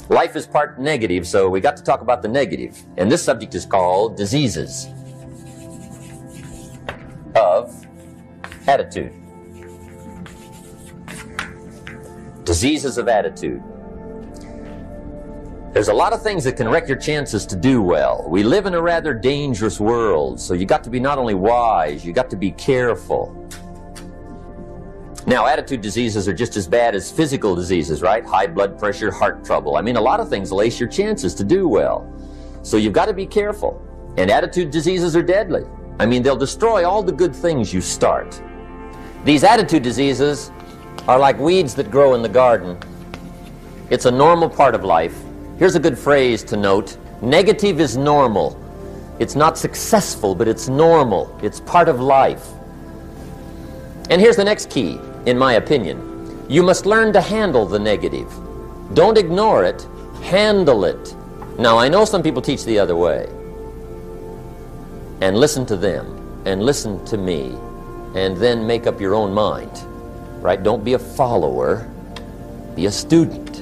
Life is part negative, so we got to talk about the negative. And this subject is called diseases of attitude. Diseases of attitude. There's a lot of things that can wreck your chances to do well. We live in a rather dangerous world, so you got to be not only wise, you got to be careful. Now, attitude diseases are just as bad as physical diseases, right? High blood pressure, heart trouble. I mean, a lot of things lace your chances to do well. So you've got to be careful. And attitude diseases are deadly. I mean, they'll destroy all the good things you start. These attitude diseases are like weeds that grow in the garden. It's a normal part of life. Here's a good phrase to note. Negative is normal. It's not successful, but it's normal. It's part of life. And here's the next key, in my opinion. You must learn to handle the negative. Don't ignore it, handle it. Now, I know some people teach the other way. And listen to them, and listen to me, and then make up your own mind. Right? Don't be a follower, be a student.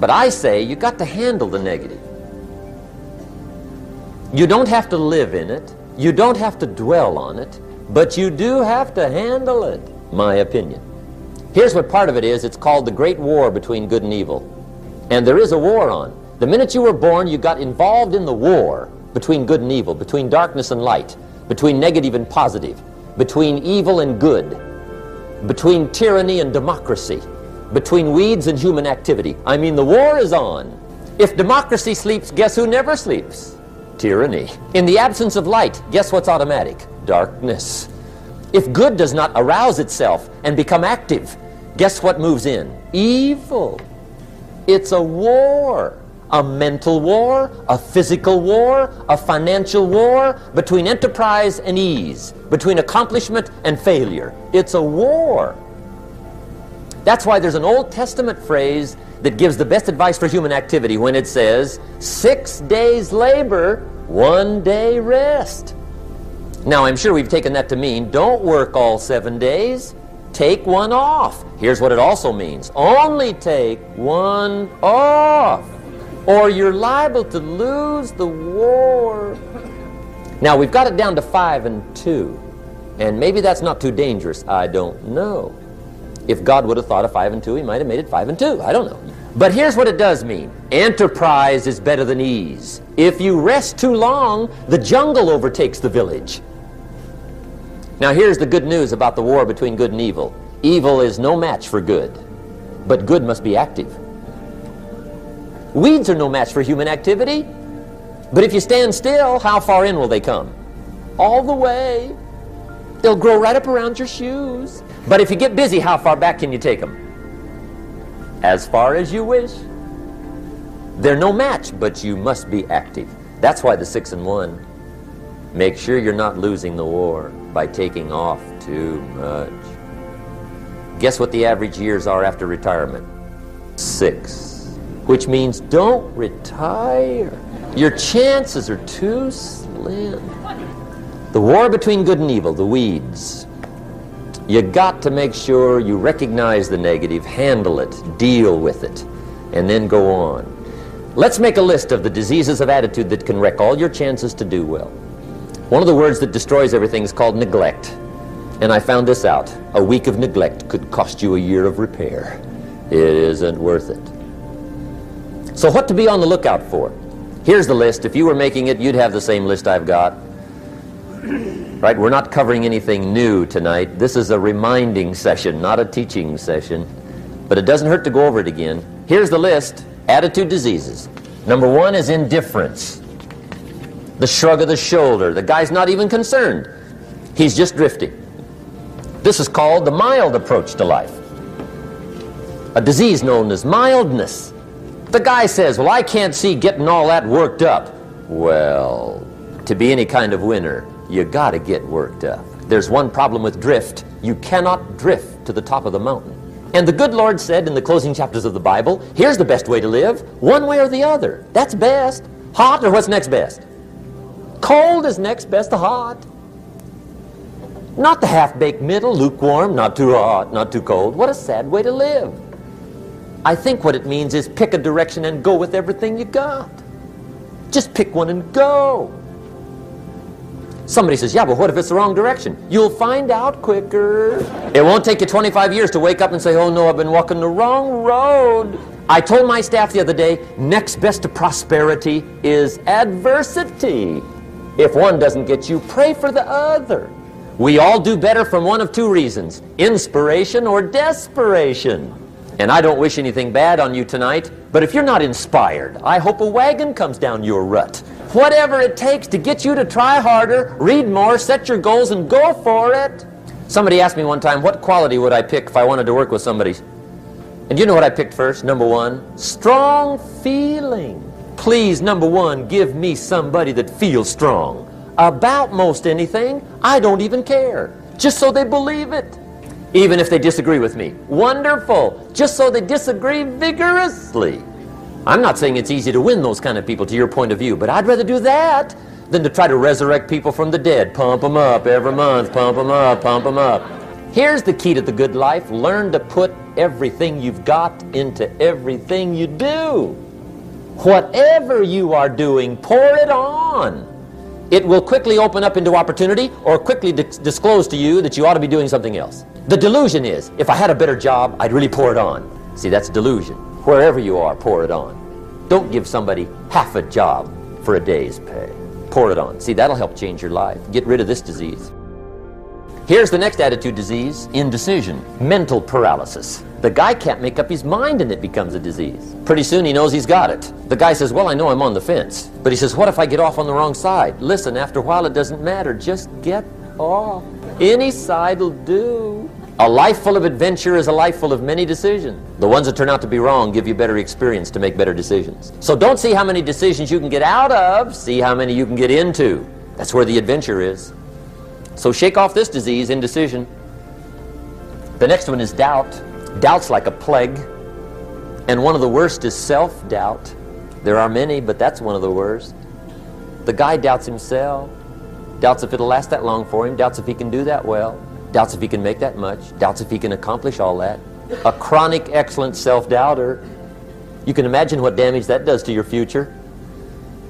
But I say you got to handle the negative. You don't have to live in it, you don't have to dwell on it, but you do have to handle it, my opinion. Here's what part of it is. It's called the Great War between good and evil. And there is a war on. The minute you were born, you got involved in the war between good and evil, between darkness and light, between negative and positive, between evil and good, between tyranny and democracy, between weeds and human activity. I mean, the war is on. If democracy sleeps, guess who never sleeps? Tyranny. In the absence of light, guess what's automatic? Darkness. If good does not arouse itself and become active, guess what moves in? Evil. It's a war. A mental war, a physical war, a financial war, between enterprise and ease, between accomplishment and failure. It's a war. That's why there's an Old Testament phrase that gives the best advice for human activity when it says, 6 days labor, 1 day rest. Now, I'm sure we've taken that to mean, don't work all 7 days, take one off. Here's what it also means, only take one off, or you're liable to lose the war. Now, we've got it down to 5 and 2, and maybe that's not too dangerous, I don't know. If God would have thought of 5 and 2, he might have made it 5 and 2, I don't know. But here's what it does mean. Enterprise is better than ease. If you rest too long, the jungle overtakes the village. Now, here's the good news about the war between good and evil. Evil is no match for good, but good must be active. Weeds are no match for human activity, but if you stand still, how far in will they come? All the way. They'll grow right up around your shoes. But if you get busy, how far back can you take them? As far as you wish. They're no match, but you must be active. That's why the 6 and 1. Make sure you're not losing the war by taking off too much. Guess what the average years are after retirement? 6. Which means don't retire. Your chances are too slim. The war between good and evil, the weeds. You got to make sure you recognize the negative, handle it, deal with it, and then go on. Let's make a list of the diseases of attitude that can wreck all your chances to do well. One of the words that destroys everything is called neglect. And I found this out. A week of neglect could cost you a year of repair. It isn't worth it. So what to be on the lookout for? Here's the list. If you were making it, you'd have the same list I've got. Right? We're not covering anything new tonight. This is a reminding session, not a teaching session. But it doesn't hurt to go over it again. Here's the list. Attitude diseases. Number 1 is indifference. The shrug of the shoulder. The guy's not even concerned. He's just drifting. This is called the mild approach to life. A disease known as mildness. The guy says, well, I can't see getting all that worked up. Well, to be any kind of winner, you got to get worked up. There's one problem with drift. You cannot drift to the top of the mountain. And the good Lord said in the closing chapters of the Bible, here's the best way to live, one way or the other. That's best. Hot or what's next best? Cold is next best to hot. Not the half-baked middle, lukewarm, not too hot, not too cold. What a sad way to live. I think what it means is pick a direction and go with everything you got. Just pick one and go. Somebody says, yeah, but what if it's the wrong direction? You'll find out quicker. It won't take you 25 years to wake up and say, oh no, I've been walking the wrong road. I told my staff the other day, next best to prosperity is adversity. If one doesn't get you, pray for the other. We all do better from one of two reasons, inspiration or desperation. And I don't wish anything bad on you tonight, but if you're not inspired, I hope a wagon comes down your rut. Whatever it takes to get you to try harder, read more, set your goals, and go for it. Somebody asked me one time, what quality would I pick if I wanted to work with somebody? And you know what I picked first? Number one, strong feeling. Please, number one, give me somebody that feels strong. About most anything, I don't even care. Just so they believe it. Even if they disagree with me. Wonderful. Just so they disagree vigorously. I'm not saying it's easy to win those kind of people to your point of view, but I'd rather do that than to try to resurrect people from the dead. Pump them up every month, pump them up, pump them up. Here's the key to the good life. Learn to put everything you've got into everything you do. Whatever you are doing, pour it on. It will quickly open up into opportunity or quickly disclose to you that you ought to be doing something else. The delusion is, if I had a better job, I'd really pour it on. See, that's delusion. Wherever you are, pour it on. Don't give somebody half a job for a day's pay. Pour it on. See, that'll help change your life. Get rid of this disease. Here's the next attitude disease, indecision, mental paralysis. The guy can't make up his mind and it becomes a disease. Pretty soon he knows he's got it. The guy says, well, I know I'm on the fence. But he says, what if I get off on the wrong side? Listen, after a while it doesn't matter. Just get off. Any side will do. A life full of adventure is a life full of many decisions. The ones that turn out to be wrong give you better experience to make better decisions. So don't see how many decisions you can get out of, see how many you can get into. That's where the adventure is. So shake off this disease, indecision. The next one is doubt. Doubt's like a plague. And one of the worst is self-doubt. There are many, but that's one of the worst. The guy doubts himself. Doubts if it'll last that long for him. Doubts if he can do that well. Doubts if he can make that much. Doubts if he can accomplish all that. A chronic, excellent self-doubter. You can imagine what damage that does to your future.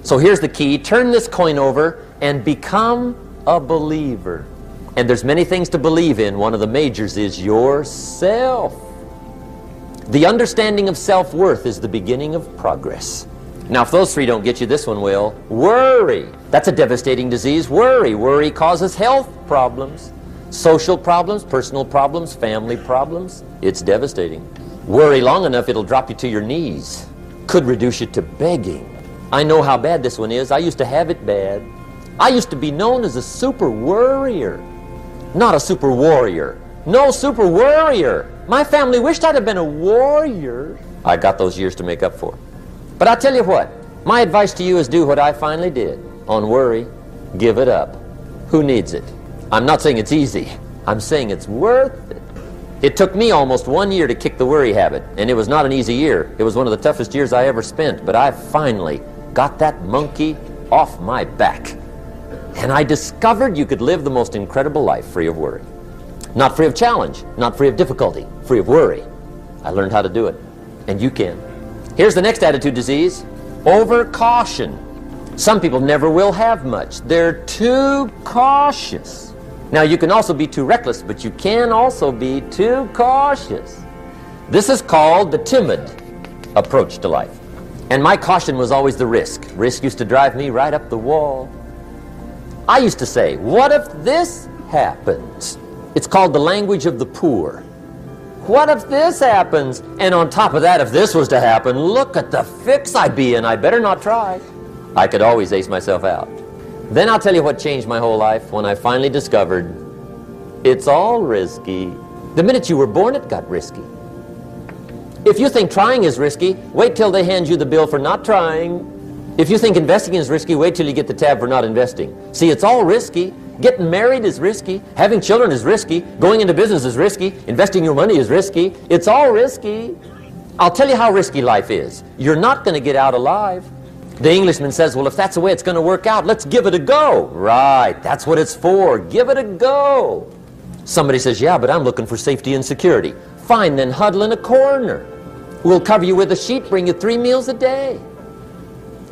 So here's the key. Turn this coin over and become a believer. And there's many things to believe in. One of the majors is yourself. The understanding of self-worth is the beginning of progress. Now, if those three don't get you, this one will. Worry. That's a devastating disease. Worry. Worry causes health problems, social problems, personal problems, family problems. It's devastating. Worry long enough, it'll drop you to your knees. Could reduce you to begging. I know how bad this one is. I used to have it bad. I used to be known as a super worrier, not a super warrior. No, super worrier. My family wished I'd have been a warrior. I got those years to make up for. But I'll tell you what, my advice to you is do what I finally did. On worry, give it up. Who needs it? I'm not saying it's easy. I'm saying it's worth it. It took me almost 1 year to kick the worry habit, and it was not an easy year. It was one of the toughest years I ever spent, but I finally got that monkey off my back. And I discovered you could live the most incredible life free of worry. Not free of challenge, not free of difficulty, free of worry. I learned how to do it, and you can. Here's the next attitude disease, overcaution. Some people never will have much. They're too cautious. Now, you can also be too reckless, but you can also be too cautious. This is called the timid approach to life. And my caution was always the risk. Risk used to drive me right up the wall. I used to say, what if this happens? It's called the language of the poor. What if this happens? And on top of that, if this was to happen, look at the fix I'd be in. I better not try. I could always ace myself out. Then I'll tell you what changed my whole life when I finally discovered it's all risky. The minute you were born, it got risky. If you think trying is risky, wait till they hand you the bill for not trying. If you think investing is risky, wait till you get the tab for not investing. See, it's all risky. Getting married is risky. Having children is risky. Going into business is risky. Investing your money is risky. It's all risky. I'll tell you how risky life is. You're not going to get out alive. The Englishman says, well, if that's the way it's going to work out, let's give it a go. Right, that's what it's for. Give it a go. Somebody says, yeah, but I'm looking for safety and security. Fine, then huddle in a corner. We'll cover you with a sheet, bring you 3 meals a day.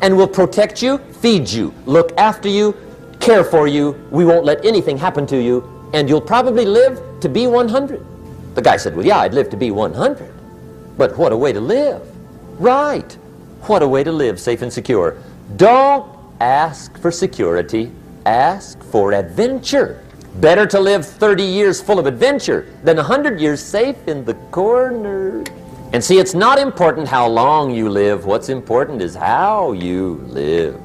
And we'll protect you, feed you, look after you, care for you. We won't let anything happen to you, and you'll probably live to be 100. The guy said, well, yeah, I'd live to be 100. But what a way to live. Right. What a way to live, safe and secure. Don't ask for security. Ask for adventure. Better to live 30 years full of adventure than 100 years safe in the corner. And see, it's not important how long you live. What's important is how you live.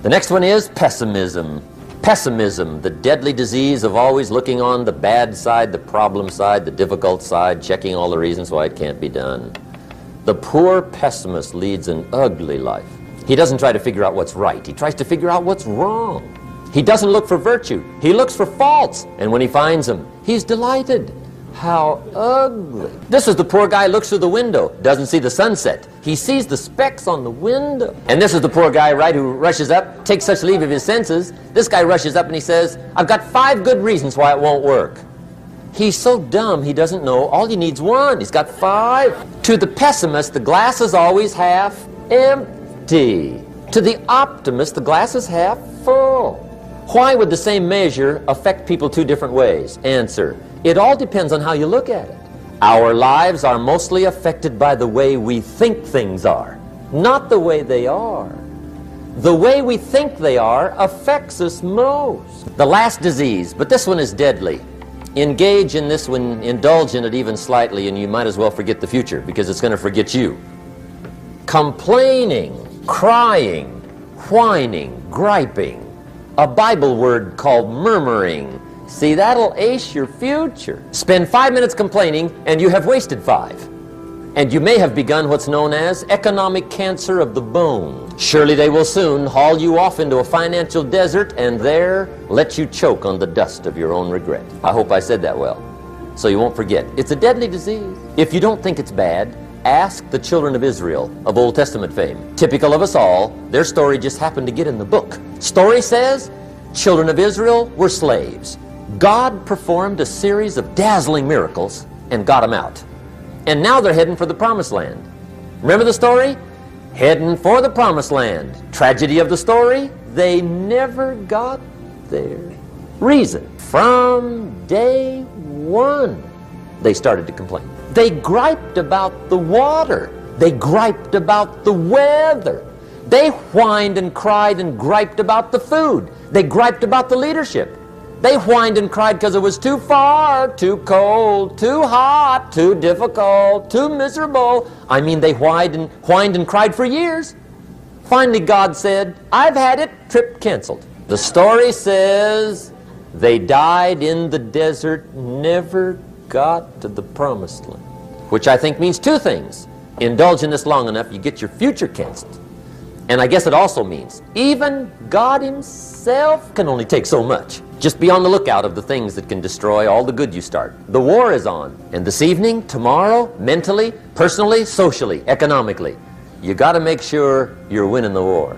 The next one is pessimism. Pessimism, the deadly disease of always looking on the bad side, the problem side, the difficult side, checking all the reasons why it can't be done. The poor pessimist leads an ugly life. He doesn't try to figure out what's right. He tries to figure out what's wrong. He doesn't look for virtue. He looks for faults. And when he finds them, he's delighted. How ugly. This is the poor guy who looks through the window, doesn't see the sunset. He sees the specks on the window. And this is the poor guy, right, who rushes up, takes such leave of his senses. This guy rushes up and he says, I've got 5 good reasons why it won't work. He's so dumb he doesn't know all he needs 1. He's got 5. To the pessimist, the glass is always half empty. To the optimist, the glass is half full. Why would the same measure affect people 2 different ways? Answer. It all depends on how you look at it. Our lives are mostly affected by the way we think things are, not the way they are. The way we think they are affects us most. The last disease, but this one is deadly. Engage in this one, indulge in it even slightly, and you might as well forget the future because it's going to forget you. Complaining, crying, whining, griping. A Bible word called murmuring. See, that'll ace your future. Spend 5 minutes complaining, and you have wasted 5. And you may have begun what's known as economic cancer of the bone. Surely they will soon haul you off into a financial desert and there let you choke on the dust of your own regret. I hope I said that well, so you won't forget. It's a deadly disease. If you don't think it's bad, ask the children of Israel of Old Testament fame. Typical of us all, their story just happened to get in the book. Story says, children of Israel were slaves. God performed a series of dazzling miracles and got them out. And now they're heading for the promised land. Remember the story? Heading for the promised land. Tragedy of the story? They never got there. Reason? From day 1, they started to complain. They griped about the water. They griped about the weather. They whined and cried and griped about the food. They griped about the leadership. They whined and cried because it was too far, too cold, too hot, too difficult, too miserable. I mean, they whined and cried for years. Finally, God said, I've had it, trip canceled. The story says they died in the desert, never got to the promised land. Which I think means 2 things. Indulge in this long enough, you get your future canceled. And I guess it also means even God himself can only take so much. Just be on the lookout of the things that can destroy all the good you start. The war is on. And this evening, tomorrow, mentally, personally, socially, economically, you got to make sure you're winning the war.